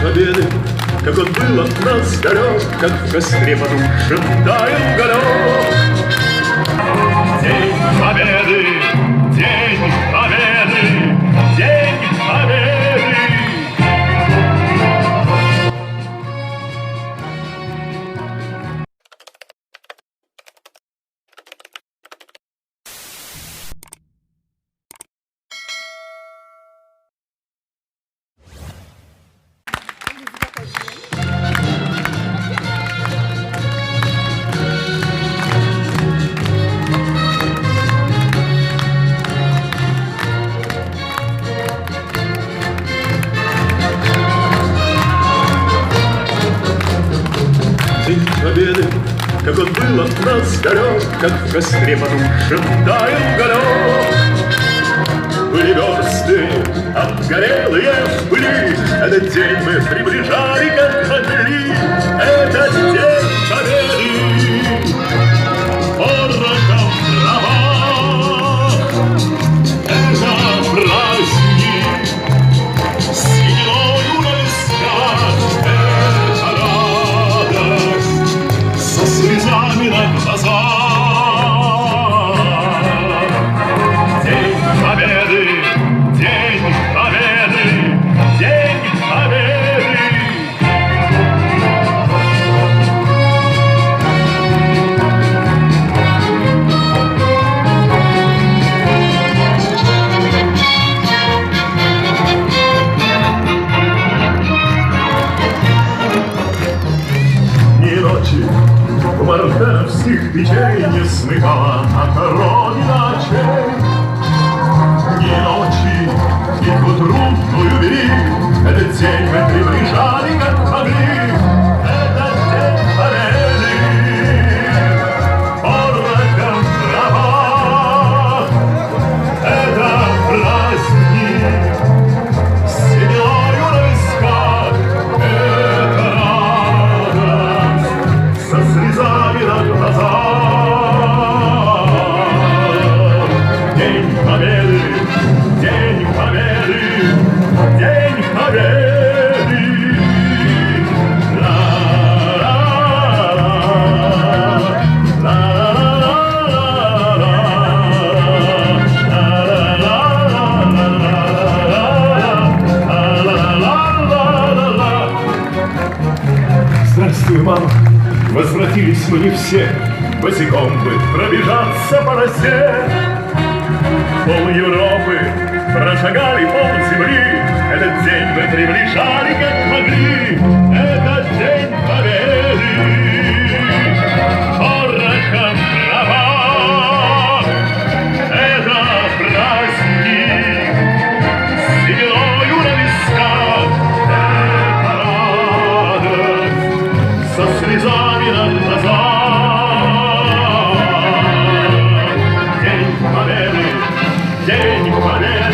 победы, как он был от нас далек, как в костре потухшем таял уголек. День победы, день победы, день победы. День победы, как он был от нас далек, как в костре потухшем таял уголек. Были версты обгорелые в пыли, этот день мы приближали, как могли. Этот день победы, порохом трава. Это праздник, сединою на висках. Слезами на глазах. День победы, день победы, день победы. Ни ночи мартеновских печей не смыкала от родина очей. Ни ночи, и к утру твою бери, этот день мы приближали, как могли. Этот день победы, порохом трава. Это праздник, с сединою на висках. Это радость, со слезами на глазах. День победы, день победы, день победы. Здравствуй, мама. Возвратились мы не все, босиком бы пробежаться по росе. Пол Европы прошагали, пол земли. Этот день мы приближали, как могли. Этот день победы, порохом трава. Это праздник, с сединою на висках. Это радость, со слезами на глазах. День победы, день победы.